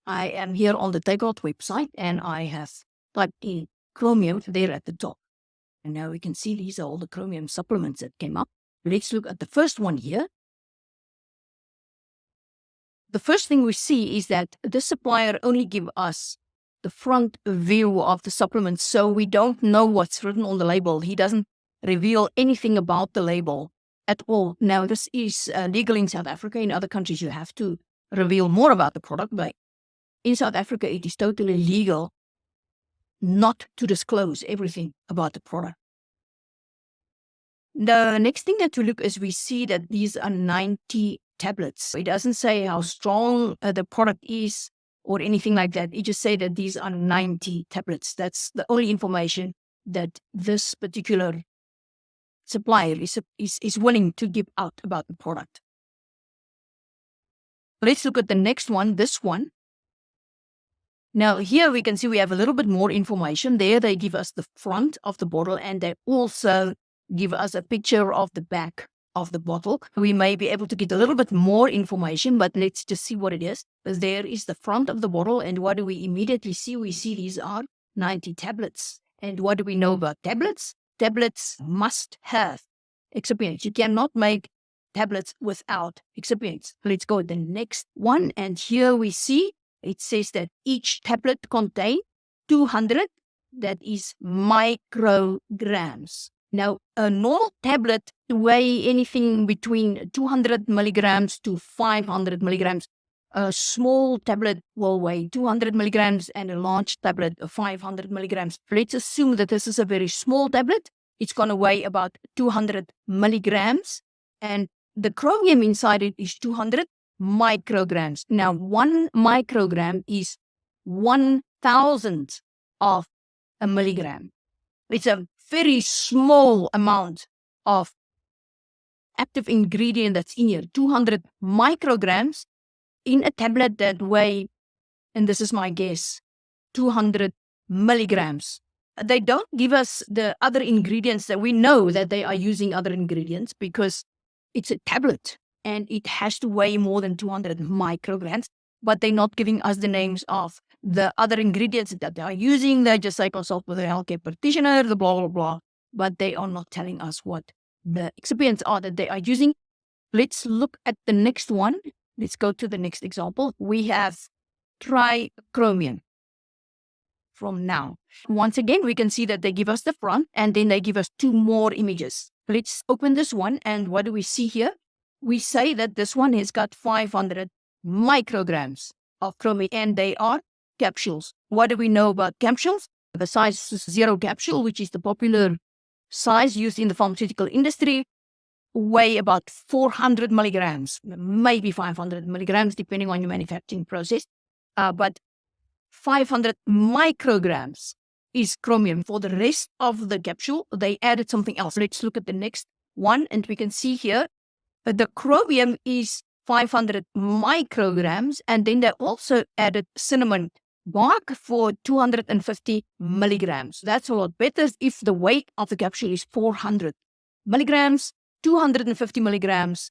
I am here on the Takealot website and I have typed in chromium there at the top. And now we can see these are all the chromium supplements that came up. Let's look at the first one here. The first thing we see is that this supplier only gives us the front view of the supplement, so we don't know what's written on the label. He doesn't reveal anything about the label at all. Now, this is legal in South Africa. In other countries, you have to reveal more about the product, but in South Africa, it is totally legal not to disclose everything about the product. The next thing that we look is we see that these are 90 tablets. It doesn't say how strong the product is or anything like that. It just says that these are 90 tablets. That's the only information that this particular supplier is willing to give out about the product. Let's look at the next one, this one. Now here we can see we have a little bit more information. There they give us the front of the bottle and they also give us a picture of the back of the bottle. We may be able to get a little bit more information, but let's just see what it is. There is the front of the bottle, and what do we immediately see? We see these are 90 tablets. And what do we know about tablets? Tablets must have excipients. You cannot make tablets without excipients. Let's go to the next one, and here we see it says that each tablet contains 200, that is micrograms. Now, a normal tablet weighs anything between 200 milligrams to 500 milligrams. A small tablet will weigh 200 milligrams and a large tablet 500 milligrams. Let's assume that this is a very small tablet. It's going to weigh about 200 milligrams and the chromium inside it is 200 micrograms. Now, 1 microgram is 1,000th of a milligram. It's a very small amount of active ingredient that's in here. 200 micrograms in a tablet that weigh, and this is my guess, 200 milligrams. They don't give us the other ingredients that we know that they are using other ingredients because it's a tablet and it has to weigh more than 200 micrograms, but they're not giving us the names of the other ingredients that they are using. They just say consult with a healthcare practitioner, the blah, blah, blah, but they are not telling us what the excipients are that they are using. Let's look at the next one. Let's go to the next example. We have trichromium from now. Once again, we can see that they give us the front and then they give us 2 more images. Let's open this one, and what do we see here? We say that this one has got 500 micrograms of chromium and they are capsules. What do we know about capsules? The size is 0 capsule, which is the popular size used in the pharmaceutical industry, weigh about 400 milligrams, maybe 500 milligrams, depending on your manufacturing process. But 500 micrograms is chromium. For the rest of the capsule, they added something else. Let's look at the next one, and we can see here the chromium is 500 micrograms, and then they also added cinnamon bark for 250 milligrams. That's a lot better if the weight of the capsule is 400 milligrams, 250 milligrams,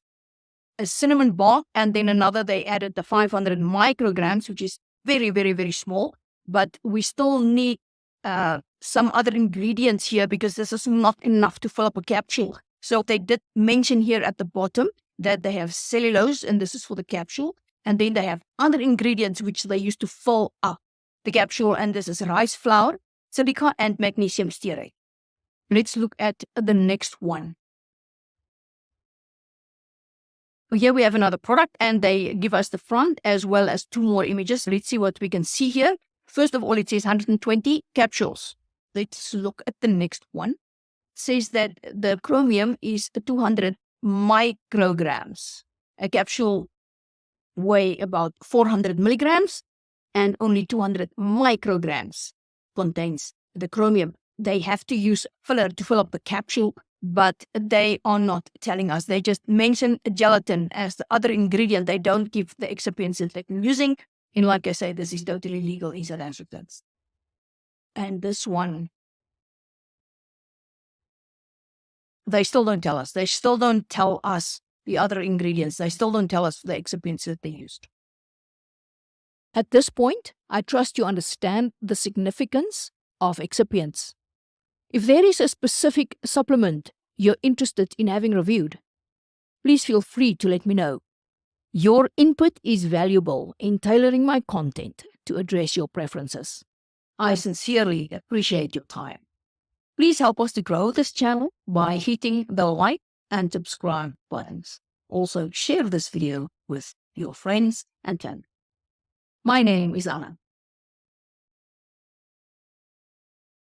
a cinnamon bark, and then another, they added the 500 micrograms, which is very, very, very small. But we still need some other ingredients here because this is not enough to fill up a capsule. So they did mention here at the bottom that they have cellulose, and this is for the capsule. And then they have other ingredients which they use to fill up the capsule, and this is rice flour, silica, and magnesium stearate. Let's look at the next one. Here we have another product, and they give us the front as well as 2 more images. Let's see what we can see here. First of all, it says 120 capsules. Let's look at the next one. It says that the chromium is 200 micrograms. A capsule weigh about 400 milligrams, and only 200 micrograms contains the chromium. They have to use filler to fill up the capsule, but they are not telling us. They just mention gelatin as the other ingredient. They don't give the excipients that they're using. And like I say, this is totally legal in South Africa. And this one, they still don't tell us. They still don't tell us the other ingredients. They still don't tell us the excipients that they used. At this point, I trust you understand the significance of excipients. If there is a specific supplement you're interested in having reviewed, please feel free to let me know. Your input is valuable in tailoring my content to address your preferences. I sincerely appreciate your time. Please help us to grow this channel by hitting the like and subscribe buttons. Also, share this video with your friends and family. My name is Anna.